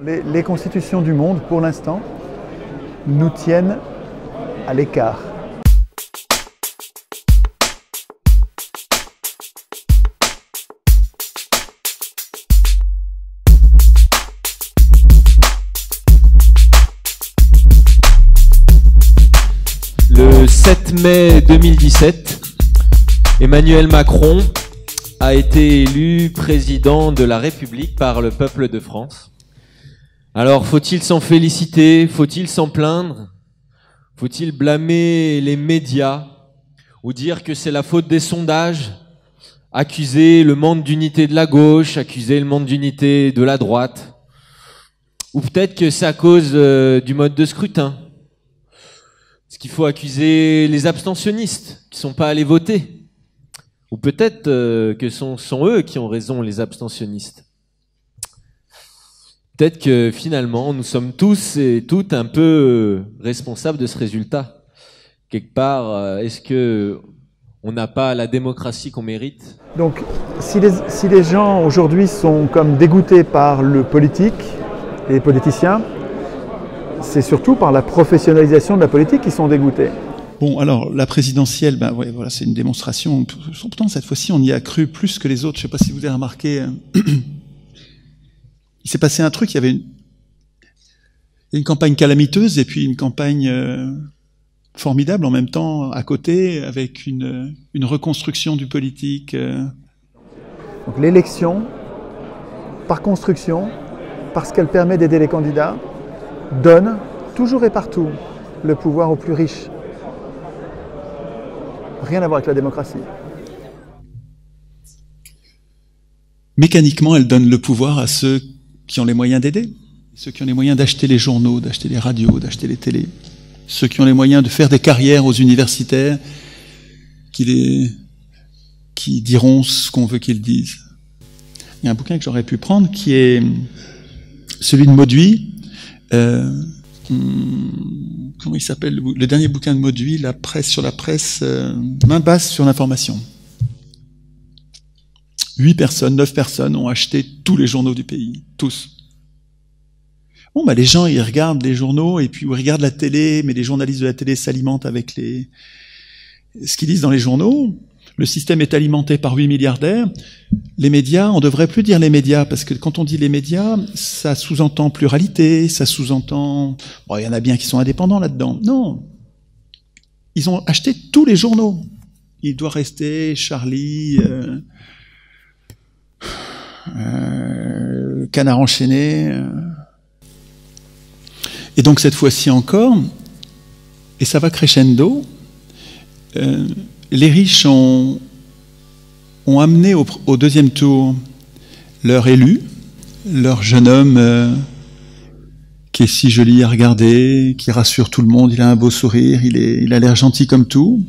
Les constitutions du monde, pour l'instant, nous tiennent à l'écart. Le 7 mai 2017, Emmanuel Macron a été élu président de la République par le peuple de France. Alors, faut-il s'en féliciter? Faut-il s'en plaindre? Faut-il blâmer les médias ou dire que c'est la faute des sondages? Accuser le manque d'unité de la gauche, accuser le manque d'unité de la droite? Ou peut-être que c'est à cause du mode de scrutin? Est-ce qu'il faut accuser les abstentionnistes qui ne sont pas allés voter? Ou peut-être que sont eux qui ont raison, les abstentionnistes? Peut-être que finalement, nous sommes tous et toutes un peu responsables de ce résultat. Quelque part, est-ce que on n'a pas la démocratie qu'on mérite? Donc, si les gens aujourd'hui sont comme dégoûtés par le politique et les politiciens, c'est surtout par la professionnalisation de la politique qu'ils sont dégoûtés. Bon, alors, la présidentielle, ben ouais, voilà, c'est une démonstration. Pourtant, cette fois-ci, on y a cru plus que les autres. Je ne sais pas si vous avez remarqué. Il s'est passé un truc, il y avait une campagne calamiteuse et puis une campagne formidable en même temps, à côté, avec une reconstruction du politique. Donc l'élection, par construction, parce qu'elle permet d'aider les candidats, donne, toujours et partout, le pouvoir aux plus riches. Rien à voir avec la démocratie. Mécaniquement, elle donne le pouvoir à ceux qui ont les moyens d'aider, ceux qui ont les moyens d'acheter les journaux, d'acheter les radios, d'acheter les télés, ceux qui ont les moyens de faire des carrières aux universitaires, qui diront ce qu'on veut qu'ils disent. Il y a un bouquin que j'aurais pu prendre qui est celui de Mauduit. Comment il s'appelle? Le dernier bouquin de Mauduit, la presse sur la presse, main basse sur l'information. 8 personnes, 9 personnes ont acheté tous les journaux du pays. Tous. Bon, bah, les gens, ils regardent les journaux et puis ils regardent la télé, mais les journalistes de la télé s'alimentent avec ce qu'ils disent dans les journaux. Le système est alimenté par 8 milliardaires. Les médias, on devrait plus dire les médias, parce que quand on dit les médias, ça sous-entend pluralité, ça sous-entend... Bon, il y en a bien qui sont indépendants là-dedans. Non. Ils ont acheté tous les journaux. Il doit rester Charlie... Canard enchaîné. Et donc cette fois-ci encore, et ça va crescendo, les riches ont amené au deuxième tour leur élu, leur jeune homme qui est si joli à regarder, qui rassure tout le monde, il a un beau sourire, il a l'air gentil comme tout.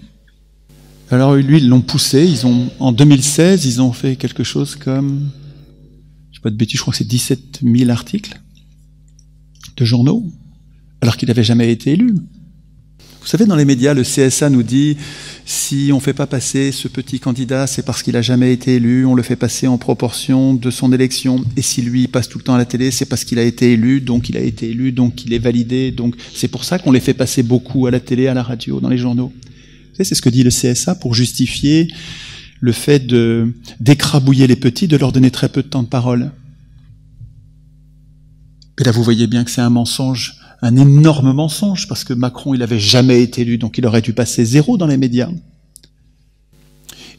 Alors lui, ils l'ont poussé, en 2016, ils ont fait quelque chose comme... pas de bêtises, je crois que c'est 17 000 articles de journaux, alors qu'il n'avait jamais été élu. Vous savez, dans les médias, le CSA nous dit, si on ne fait pas passer ce petit candidat, c'est parce qu'il n'a jamais été élu, on le fait passer en proportion de son élection, et si lui il passe tout le temps à la télé, c'est parce qu'il a été élu, donc il a été élu, donc il est validé, donc c'est pour ça qu'on les fait passer beaucoup à la télé, à la radio, dans les journaux. Vous savez, c'est ce que dit le CSA pour justifier le fait d'écrabouiller les petits, de leur donner très peu de temps de parole. Et là, vous voyez bien que c'est un mensonge, un énorme mensonge, parce que Macron, il n'avait jamais été élu, donc il aurait dû passer 0 dans les médias.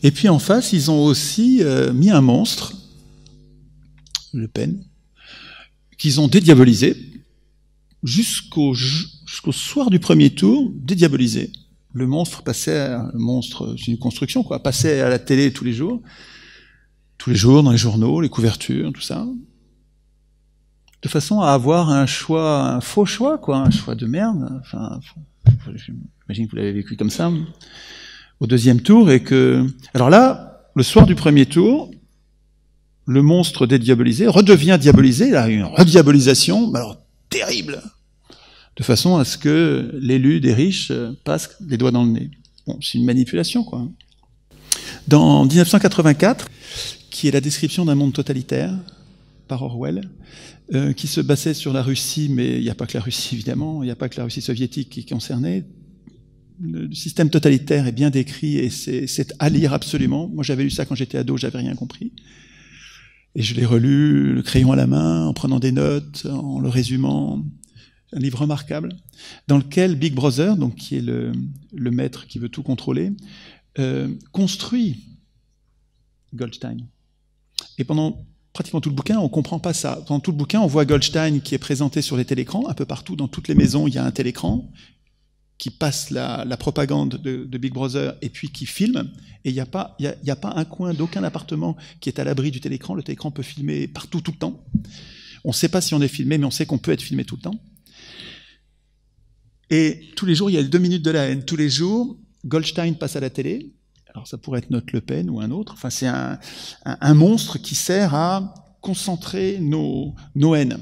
Et puis en face, ils ont aussi mis un monstre, Le Pen, qu'ils ont dédiabolisé, jusqu'au soir du premier tour, dédiabolisé. Le monstre c'est une construction, quoi, passait à la télé tous les jours, dans les journaux, les couvertures, tout ça, de façon à avoir un faux choix, quoi, un choix de merde. Enfin, j'imagine que vous l'avez vécu comme ça, au deuxième tour, alors là, le soir du premier tour, le monstre dédiabolisé redevient diabolisé, là, une rediabolisation, alors terrible, de façon à ce que l'élu des riches passe les doigts dans le nez. Bon, c'est une manipulation, quoi. Dans 1984, qui est la description d'un monde totalitaire, par Orwell, qui se basait sur la Russie, mais il n'y a pas que la Russie, évidemment, il n'y a pas que la Russie soviétique qui est concernée. Le système totalitaire est bien décrit et c'est à lire absolument. Moi, j'avais lu ça quand j'étais ado, j'avais rien compris. Et je l'ai relu, le crayon à la main, en prenant des notes, en le résumant. Un livre remarquable, dans lequel Big Brother, donc qui est le maître qui veut tout contrôler, construit Goldstein. Et pendant pratiquement tout le bouquin, on ne comprend pas ça. Pendant tout le bouquin, on voit Goldstein qui est présenté sur les télécrans, un peu partout, dans toutes les maisons, il y a un télécran qui passe la propagande de Big Brother et puis qui filme. Et il n'y a pas un coin d'aucun appartement qui est à l'abri du télécran. Le télécran peut filmer partout, tout le temps. On ne sait pas si on est filmé, mais on sait qu'on peut être filmé tout le temps. Et tous les jours, il y a les 2 minutes de la haine. Tous les jours, Goldstein passe à la télé. Alors ça pourrait être notre Le Pen ou un autre. Enfin, c'est un monstre qui sert à concentrer nos haines.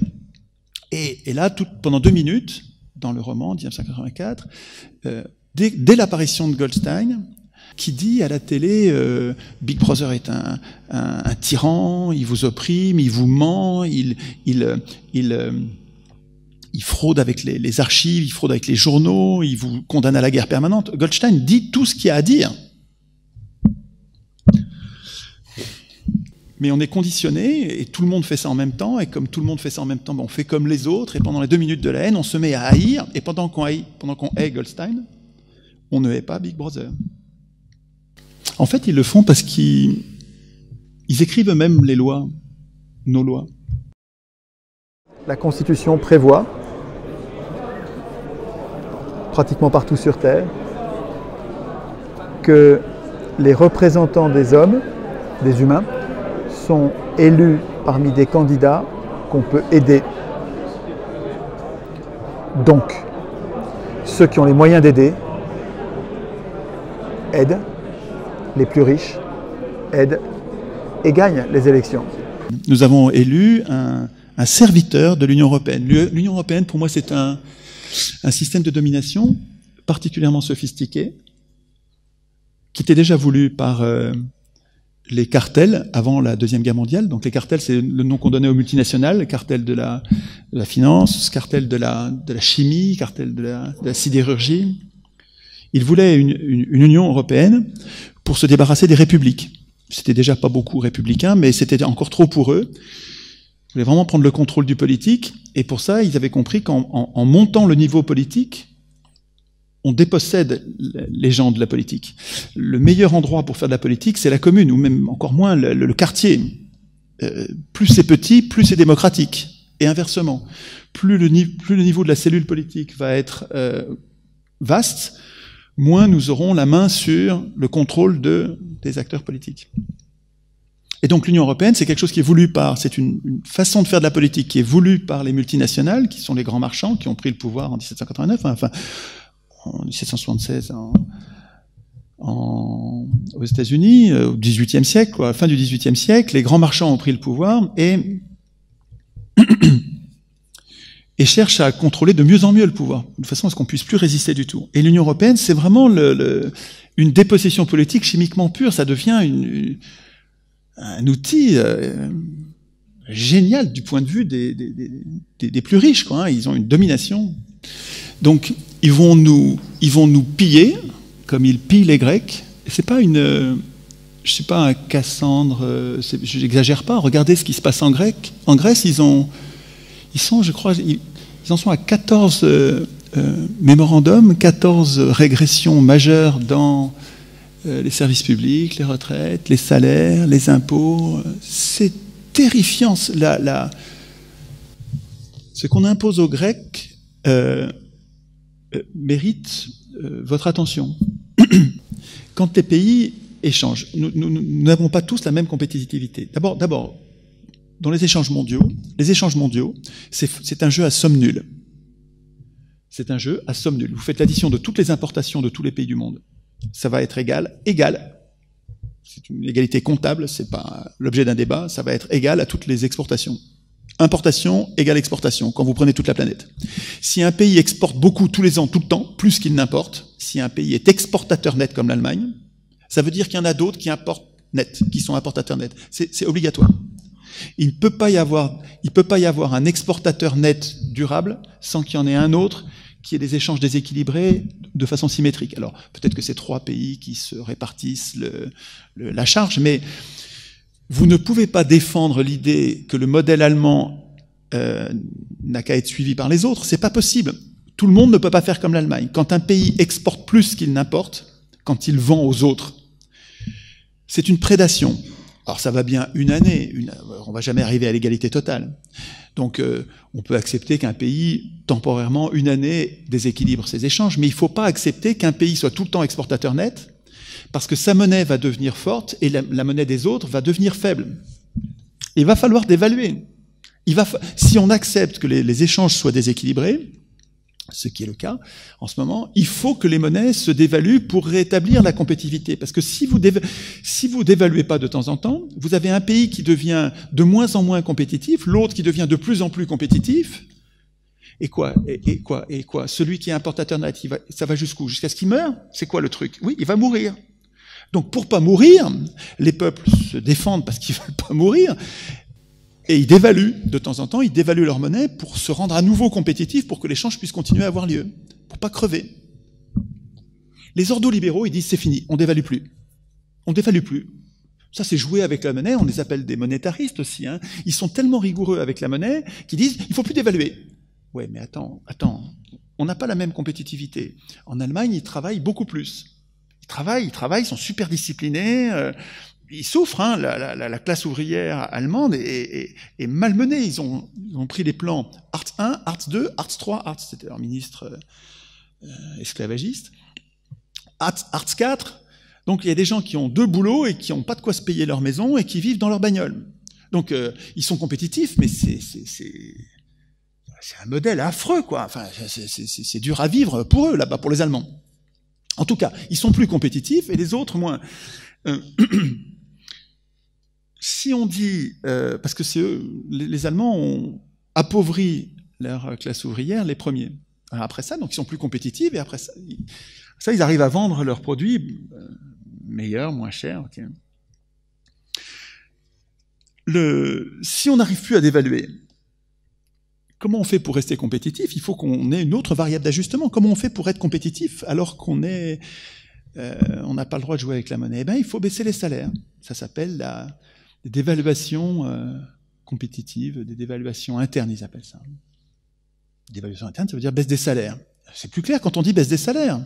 Et là, pendant 2 minutes, dans le roman 1984, dès l'apparition de Goldstein, qui dit à la télé Big Brother est un tyran, il vous opprime, il vous ment, il fraude avec les archives, il fraude avec les journaux, il vous condamne à la guerre permanente. Goldstein dit tout ce qu'il y a à dire. Mais on est conditionné, et tout le monde fait ça en même temps, et comme tout le monde fait ça en même temps, on fait comme les autres, et pendant les 2 minutes de la haine, on se met à haïr, et pendant qu'on hait Goldstein, on ne hait pas Big Brother. En fait, ils le font parce qu'ils écrivent eux-mêmes les lois, nos lois. La Constitution prévoit, pratiquement partout sur Terre, que les représentants des hommes, des humains, sont élus parmi des candidats qu'on peut aider. Donc, ceux qui ont les moyens d'aider aident, les plus riches aident et gagnent les élections. Nous avons élu un serviteur de l'Union européenne. L'Union européenne, pour moi, c'est un système de domination particulièrement sophistiqué, qui était déjà voulu par les cartels avant la Deuxième Guerre mondiale. Donc les cartels, c'est le nom qu'on donnait aux multinationales, cartel de la finance, cartel de la chimie, cartel de la sidérurgie. Ils voulaient une Union européenne pour se débarrasser des républiques. C'était déjà pas beaucoup républicains, mais c'était encore trop pour eux. Ils voulaient vraiment prendre le contrôle du politique, et pour ça, ils avaient compris qu'en montant le niveau politique, on dépossède les gens de la politique. Le meilleur endroit pour faire de la politique, c'est la commune, ou même encore moins le quartier. Plus c'est petit, plus c'est démocratique. Et inversement, plus le niveau de la cellule politique va être vaste, moins nous aurons la main sur le contrôle des acteurs politiques. Et donc l'Union européenne, c'est quelque chose qui est voulu c'est une façon de faire de la politique qui est voulue par les multinationales, qui sont les grands marchands, qui ont pris le pouvoir en 1789, enfin en 1776 aux États-Unis, au XVIIIe siècle, quoi, fin du XVIIIe siècle, les grands marchands ont pris le pouvoir et cherchent à contrôler de mieux en mieux le pouvoir, de façon à ce qu'on puisse plus résister du tout. Et l'Union européenne, c'est vraiment une dépossession politique chimiquement pure, ça devient un outil génial du point de vue des plus riches, quoi, hein. Ils ont une domination. Donc, ils vont nous piller, comme ils pillent les Grecs. C'est pas je suis pas un Cassandre, j'exagère pas. Regardez ce qui se passe en Grèce, ils en sont à 14 mémorandums, 14 régressions majeures dans les services publics, les retraites, les salaires, les impôts. C'est terrifiant. Ce qu'on impose aux Grecs mérite votre attention. Quand les pays échangent, nous n'avons pas tous la même compétitivité. D'abord, dans les échanges mondiaux, c'est un jeu à somme nulle. C'est un jeu à somme nulle. Vous faites l'addition de toutes les importations de tous les pays du monde. Ça va être égal. C'est une égalité comptable, c'est pas l'objet d'un débat, ça va être égal à toutes les exportations. Importation égale exportation, quand vous prenez toute la planète. Si un pays exporte beaucoup tous les ans, tout le temps, plus qu'il n'importe, si un pays est exportateur net comme l'Allemagne, Ça veut dire qu'il y en a d'autres qui importent net, qui sont importateurs nets. C'est obligatoire. Il ne peut pas y avoir un exportateur net durable sans qu'il y en ait un autre qui ait des échanges déséquilibrés de façon symétrique. Alors, peut-être que c'est 3 pays qui se répartissent la charge, mais vous ne pouvez pas défendre l'idée que le modèle allemand n'a qu'à être suivi par les autres. C'est pas possible. Tout le monde ne peut pas faire comme l'Allemagne. Quand un pays exporte plus qu'il n'importe, quand il vend aux autres, c'est une prédation. Alors ça va bien une année, on va jamais arriver à l'égalité totale. Donc on peut accepter qu'un pays, temporairement, une année, déséquilibre ses échanges, mais il ne faut pas accepter qu'un pays soit tout le temps exportateur net, parce que sa monnaie va devenir forte et la monnaie des autres va devenir faible. Il va falloir dévaluer. Si on accepte que les échanges soient déséquilibrés, ce qui est le cas en ce moment, il faut que les monnaies se dévaluent pour rétablir la compétitivité. Parce que si vous dévaluez pas de temps en temps, vous avez un pays qui devient de moins en moins compétitif, l'autre qui devient de plus en plus compétitif. Et quoi? Celui qui est importateur net, ça va jusqu'où? Jusqu'à ce qu'il meure? C'est quoi le truc? Oui, il va mourir. Donc pour pas mourir, les peuples se défendent parce qu'ils veulent pas mourir. Et ils dévaluent, de temps en temps, ils dévaluent leur monnaie pour se rendre à nouveau compétitifs, pour que l'échange puisse continuer à avoir lieu, pour pas crever. Les ordolibéraux, ils disent c'est fini, on dévalue plus. On dévalue plus. Ça, c'est jouer avec la monnaie, on les appelle des monétaristes aussi. Hein. Ils sont tellement rigoureux avec la monnaie qu'ils disent il faut plus dévaluer. Ouais, mais attends, on n'a pas la même compétitivité. En Allemagne, ils travaillent beaucoup plus. Ils travaillent, ils sont super disciplinés. Ils souffrent, hein, la classe ouvrière allemande est malmenée. Ils ont pris les plans Hartz 1, Hartz 2, Hartz 3, Hartz, c'était leur ministre esclavagiste, Hartz 4. Donc il y a des gens qui ont 2 boulots et qui n'ont pas de quoi se payer leur maison et qui vivent dans leur bagnole. Donc ils sont compétitifs, mais c'est un modèle affreux, quoi. Enfin, c'est dur à vivre pour eux, là-bas, pour les Allemands. En tout cas, ils sont plus compétitifs et les autres moins. Si on dit, parce que c'est eux, les Allemands ont appauvri leur classe ouvrière les premiers. Alors après ça, donc ils sont plus compétitifs et après ça, ils arrivent à vendre leurs produits meilleurs, moins chers. Okay. Si on n'arrive plus à dévaluer, comment on fait pour rester compétitif? Il faut qu'on ait une autre variable d'ajustement. Comment on fait pour être compétitif alors qu'on n'a pas le droit de jouer avec la monnaie? Eh bien, il faut baisser les salaires. Ça s'appelle des dévaluations compétitives, des dévaluations internes, ils appellent ça. Dévaluation interne, ça veut dire baisse des salaires. C'est plus clair quand on dit baisse des salaires.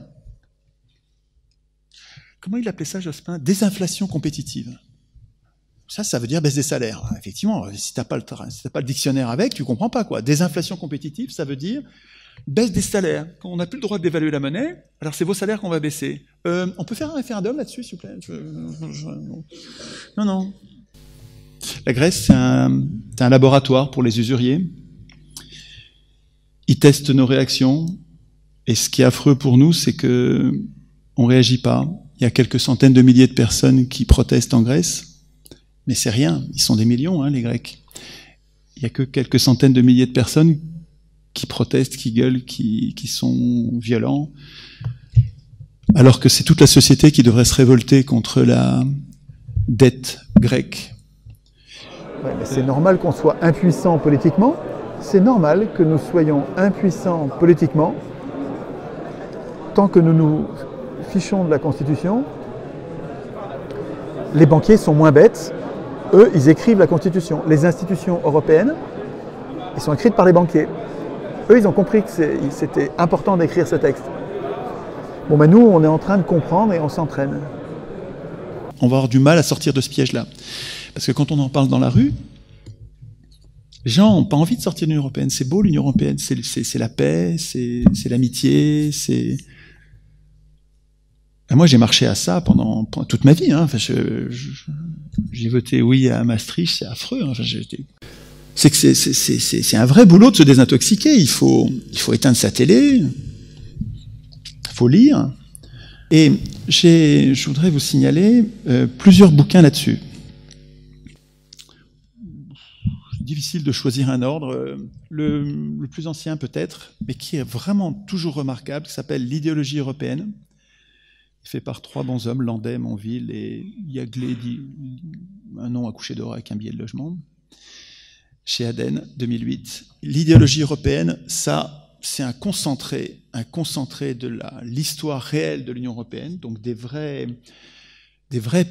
Comment il appelait ça, Jospin? Désinflation compétitive. Ça veut dire baisse des salaires. Effectivement, si t'as pas le dictionnaire avec, tu comprends pas, quoi. Désinflation compétitive, ça veut dire baisse des salaires. Quand on n'a plus le droit de dévaluer la monnaie, alors c'est vos salaires qu'on va baisser. On peut faire un référendum là-dessus, s'il vous plaît? Non. La Grèce, c'est un laboratoire pour les usuriers. Ils testent nos réactions. Et ce qui est affreux pour nous, c'est que on réagit pas. Il y a quelques centaines de milliers de personnes qui protestent en Grèce. Mais c'est rien. Ils sont des millions, hein, les Grecs. Il y a que quelques centaines de milliers de personnes qui protestent, qui gueulent, qui sont violents. Alors que c'est toute la société qui devrait se révolter contre la dette grecque. Ouais, c'est normal qu'on soit impuissant politiquement. C'est normal que nous soyons impuissants politiquement tant que nous nous fichons de la Constitution. Les banquiers sont moins bêtes. Eux, ils écrivent la Constitution. Les institutions européennes, elles sont écrites par les banquiers. Eux, ils ont compris que c'était important d'écrire ce texte. Bon, ben nous, on est en train de comprendre et on s'entraîne. On va avoir du mal à sortir de ce piège-là. Parce que quand on en parle dans la rue, les gens n'ont pas envie de sortir de l'Union européenne. C'est beau, l'Union européenne. C'est la paix, c'est l'amitié, c'est... Et moi, j'ai marché à ça pendant toute ma vie. Hein. Enfin, j'ai voté oui à Maastricht, c'est affreux. Hein. Enfin, c'est un vrai boulot de se désintoxiquer. Il faut éteindre sa télé, il faut lire. Et je voudrais vous signaler plusieurs bouquins là-dessus. Difficile de choisir un ordre. Le plus ancien peut-être, mais qui est vraiment toujours remarquable, qui s'appelle « L'idéologie européenne », fait par 3 bons hommes, Landais, Monville et Yaglé, un nom à coucher dehors avec un billet de logement, chez Aden, 2008. L'idéologie européenne, ça, c'est un concentré de l'histoire réelle de l'Union européenne, donc des vrais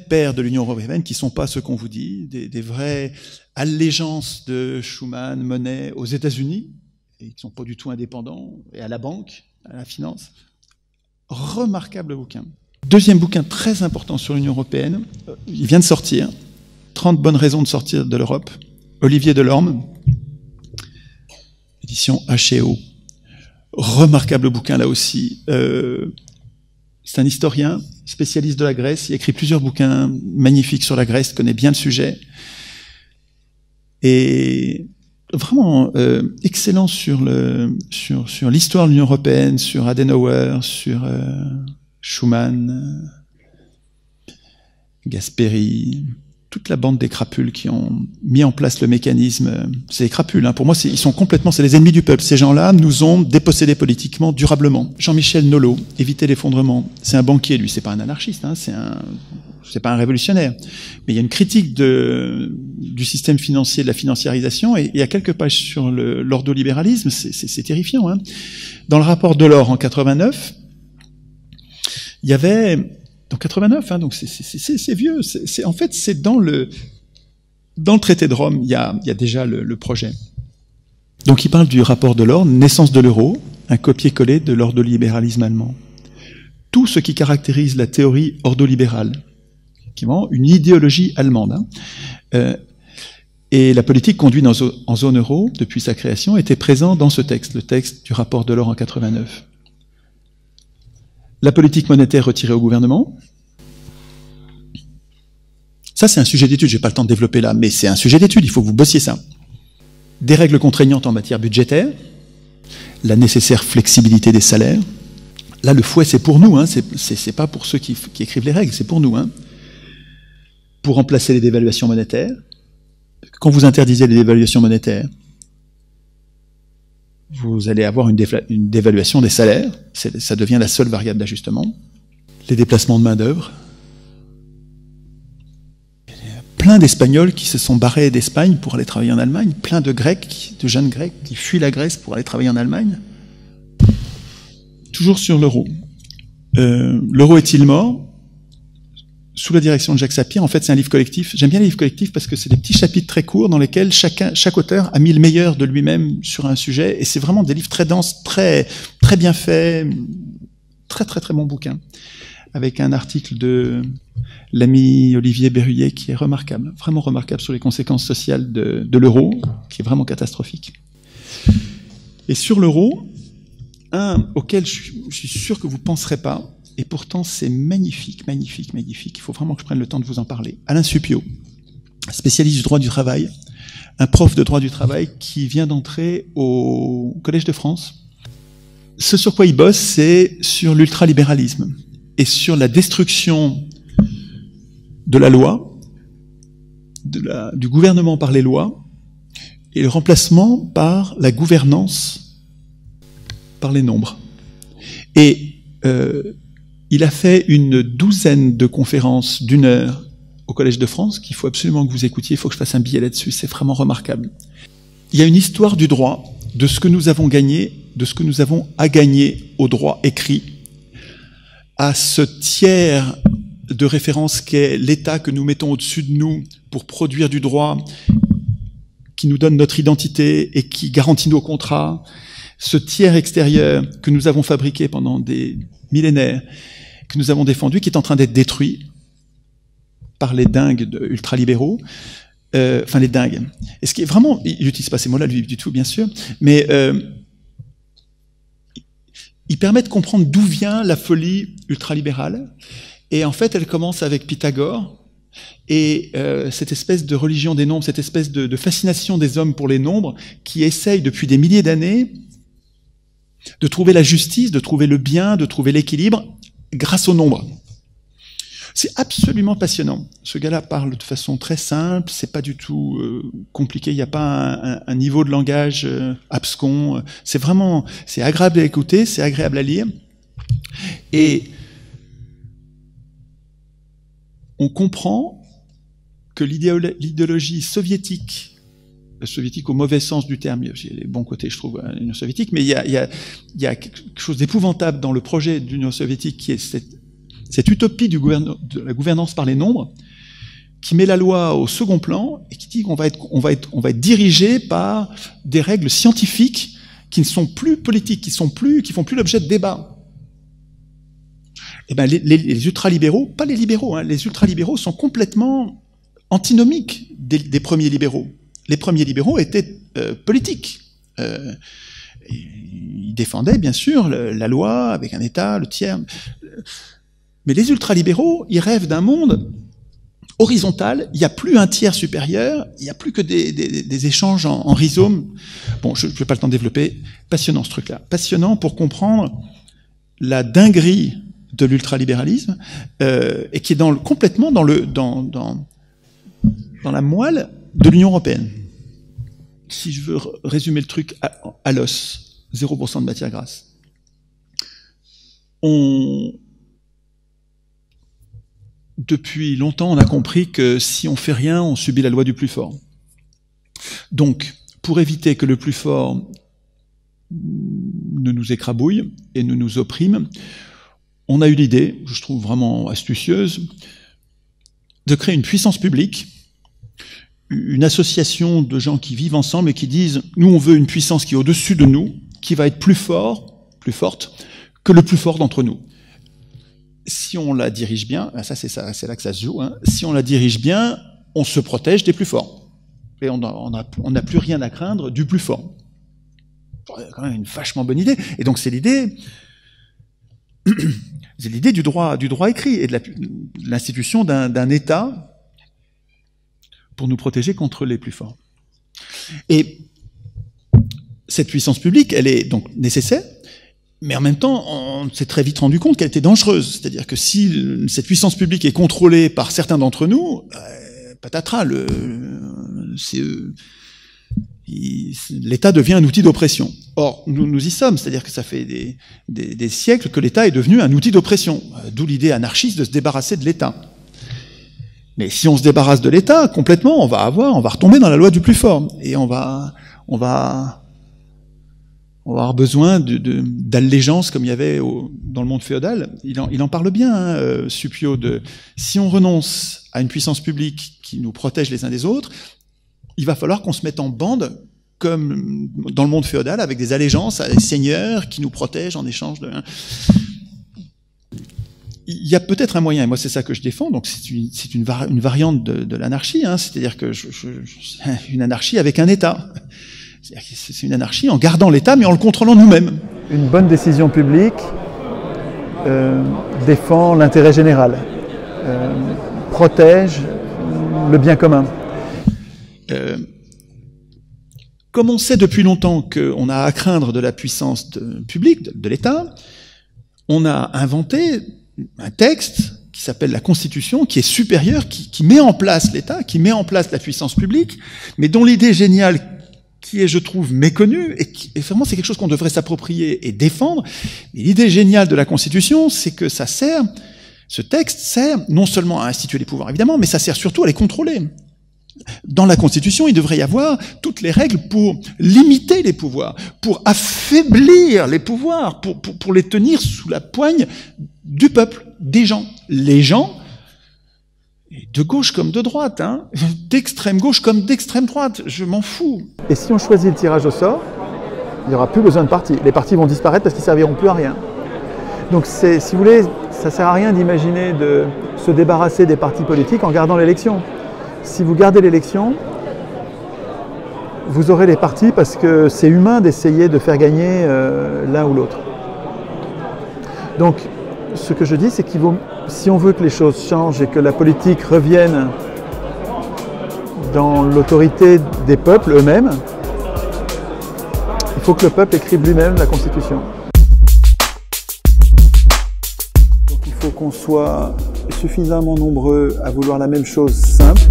pères de l'Union européenne qui ne sont pas ceux qu'on vous dit, des vraies allégeances de Schuman, Monnet aux États-Unis, et qui ne sont pas du tout indépendants, et à la banque, à la finance. Remarquable bouquin. Deuxième bouquin très important sur l'Union européenne, il vient de sortir, 30 bonnes raisons de sortir de l'Europe, Olivier Delorme, édition H&O. Remarquable bouquin là aussi. C'est un historien, spécialiste de la Grèce, il a écrit plusieurs bouquins magnifiques sur la Grèce, connaît bien le sujet. Et vraiment excellent sur l'histoire de l'Union européenne, sur Adenauer, sur Schuman, Gasperi, toute la bande des crapules qui ont mis en place le mécanisme. C'est des crapules, hein. Pour moi, ils sont complètement, c'est les ennemis du peuple. Ces gens-là nous ont dépossédés politiquement, durablement. Jean-Michel Nolot, éviter l'effondrement. C'est un banquier, lui, c'est pas un anarchiste, hein. C'est pas un révolutionnaire. Mais il y a une critique du système financier, de la financiarisation, et il y a quelques pages sur l'ordolibéralisme, c'est terrifiant, hein. Dans le rapport Delors en 89, il y avait, en 89, hein, donc c'est vieux. En fait, c'est dans le traité de Rome, il y a déjà le projet. Donc il parle du rapport Delors, naissance de l'euro, un copier-coller de l'ordolibéralisme allemand. Tout ce qui caractérise la théorie ordolibérale, une idéologie allemande. Hein. Et la politique conduite en zone euro, depuis sa création, était présent dans ce texte, le texte du rapport Delors en 89. La politique monétaire retirée au gouvernement. Ça, c'est un sujet d'étude, je n'ai pas le temps de développer là, mais c'est un sujet d'étude, il faut que vous bossiez ça. Des règles contraignantes en matière budgétaire, la nécessaire flexibilité des salaires. Là, le fouet, c'est pour nous, hein, c'est pas pour ceux qui écrivent les règles, c'est pour nous. Hein. Pour remplacer les dévaluations monétaires. Quand vous interdisez les dévaluations monétaires, vous allez avoir une dévaluation des salaires, ça devient la seule variable d'ajustement. Les déplacements de main-d'œuvre. Plein d'Espagnols qui se sont barrés d'Espagne pour aller travailler en Allemagne, plein de Grecs, de jeunes Grecs qui fuient la Grèce pour aller travailler en Allemagne. Toujours sur l'euro. L'euro est-il mort ? Sous la direction de Jacques Sapir, en fait, c'est un livre collectif. J'aime bien les livres collectifs parce que c'est des petits chapitres très courts dans lesquels chaque auteur a mis le meilleur de lui-même sur un sujet. Et c'est vraiment des livres très denses, très, très bien faits, très, très, très bon bouquin. Avec un article de l'ami Olivier Berruyer qui est remarquable, vraiment remarquable sur les conséquences sociales de l'euro, qui est vraiment catastrophique. Et sur l'euro, un auquel je suis sûr que vous ne penserez pas, et pourtant, c'est magnifique, magnifique, magnifique. Il faut vraiment que je prenne le temps de vous en parler. Alain Suppiot, spécialiste du droit du travail, un prof de droit du travail qui vient d'entrer au Collège de France. Ce sur quoi il bosse, c'est sur l'ultralibéralisme et sur la destruction de la loi, du gouvernement par les lois, et le remplacement par la gouvernance par les nombres. Et il a fait une douzaine de conférences d'1 heure au Collège de France, qu'il faut absolument que vous écoutiez, il faut que je fasse un billet là-dessus, c'est vraiment remarquable. Il y a une histoire du droit, de ce que nous avons gagné, de ce que nous avons à gagner au droit écrit, à ce tiers de référence qu'est l'État que nous mettons au-dessus de nous pour produire du droit, qui nous donne notre identité et qui garantit nos contrats, ce tiers extérieur que nous avons fabriqué pendant des millénaires, que nous avons défendu, qui est en train d'être détruit par les dingues ultralibéraux, enfin les dingues. Et ce qui est vraiment, il n'utilise pas ces mots-là, lui, du tout, bien sûr, mais il permet de comprendre d'où vient la folie ultralibérale. Et en fait, elle commence avec Pythagore, et cette espèce de religion des nombres, cette espèce de fascination des hommes pour les nombres, qui essaye depuis des milliers d'années de trouver la justice, de trouver le bien, de trouver l'équilibre, grâce au nombre. C'est absolument passionnant. Ce gars-là parle de façon très simple, c'est pas du tout compliqué, il n'y a pas un niveau de langage abscon, c'est agréable à écouter, c'est agréable à lire. Et on comprend que l'idéologie soviétique au mauvais sens du terme, il y a les bons côtés, je trouve, à l'Union soviétique, mais il y a quelque chose d'épouvantable dans le projet de l'Union soviétique, qui est cette utopie de la gouvernance par les nombres, qui met la loi au second plan et qui dit qu'on va être dirigé par des règles scientifiques qui ne sont plus politiques, qui font plus l'objet de débat. Eh ben, les ultralibéraux, pas les libéraux, hein, les ultralibéraux sont complètement antinomiques des premiers libéraux. Les premiers libéraux étaient politiques. Ils défendaient, bien sûr, la loi avec un État, le tiers. Mais les ultralibéraux, ils rêvent d'un monde horizontal. Il n'y a plus un tiers supérieur, il n'y a plus que des échanges en rhizome. Bon, je ne vais pas le temps de développer. Passionnant, ce truc-là. Passionnant pour comprendre la dinguerie de l'ultralibéralisme, et qui est complètement dans la moelle de l'Union européenne. Si je veux résumer le truc à l'os, 0% de matière grasse. Depuis longtemps, on a compris que si on fait rien, on subit la loi du plus fort. Donc, pour éviter que le plus fort ne nous écrabouille et ne nous opprime, on a eu l'idée, je trouve vraiment astucieuse, de créer une puissance publique, une association de gens qui vivent ensemble et qui disent « nous, on veut une puissance qui est au-dessus de nous, qui va être plus forte que le plus fort d'entre nous ». Si on la dirige bien, c'est là que ça se joue, hein, si on la dirige bien, on se protège des plus forts. Et on n'a plus rien à craindre du plus fort. C'est quand même une vachement bonne idée. Et donc c'est l'idée du droit écrit et de l'institution d'un État pour nous protéger contre les plus forts. Et cette puissance publique, elle est donc nécessaire, mais en même temps, on s'est très vite rendu compte qu'elle était dangereuse. C'est-à-dire que si cette puissance publique est contrôlée par certains d'entre nous, patatras, l'État devient un outil d'oppression. Or, nous y sommes, c'est-à-dire que ça fait des siècles que l'État est devenu un outil d'oppression, d'où l'idée anarchiste de se débarrasser de l'État. Mais si on se débarrasse de l'État complètement, on va retomber dans la loi du plus fort, et on va avoir besoin d'allégeance comme il y avait dans le monde féodal. Il en parle bien, hein, Suppiot, si on renonce à une puissance publique qui nous protège les uns des autres, il va falloir qu'on se mette en bande, comme dans le monde féodal, avec des allégeances à des seigneurs qui nous protègent en échange de... Il y a peut-être un moyen, et moi c'est ça que je défends, donc c'est une variante de l'anarchie, hein, c'est-à-dire que une anarchie avec un État. C'est une anarchie en gardant l'État, mais en le contrôlant nous-mêmes. Une bonne décision publique défend l'intérêt général, protège le bien commun. Comme on sait depuis longtemps qu'on a à craindre de la puissance publique, de l'État, on a inventé un texte qui s'appelle la Constitution, qui est supérieur, qui met en place l'État, qui met en place la puissance publique, mais dont l'idée géniale, qui est, je trouve, méconnue, et vraiment c'est quelque chose qu'on devrait s'approprier et défendre, mais l'idée géniale de la Constitution, c'est que ce texte sert non seulement à instituer les pouvoirs, évidemment, mais ça sert surtout à les contrôler. Dans la Constitution, il devrait y avoir toutes les règles pour limiter les pouvoirs, pour affaiblir les pouvoirs, pour les tenir sous la poigne du peuple, des gens. Les gens, de gauche comme de droite, hein, d'extrême gauche comme d'extrême droite, je m'en fous. Et si on choisit le tirage au sort, il n'y aura plus besoin de partis. Les partis vont disparaître parce qu'ils ne serviront plus à rien. Donc si vous voulez, ça ne sert à rien d'imaginer de se débarrasser des partis politiques en gardant l'élection. Si vous gardez l'élection, vous aurez les partis parce que c'est humain d'essayer de faire gagner l'un ou l'autre. Donc, ce que je dis, c'est qu'il vaut, si on veut que les choses changent et que la politique revienne dans l'autorité des peuples eux-mêmes, il faut que le peuple écrive lui-même la Constitution. Donc il faut qu'on soit suffisamment nombreux à vouloir la même chose simple.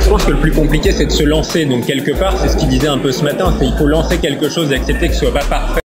Je pense que le plus compliqué, c'est de se lancer. Donc quelque part, c'est ce qu'il disait un peu ce matin, c'est qu'il faut lancer quelque chose et accepter que ce soit pas parfait.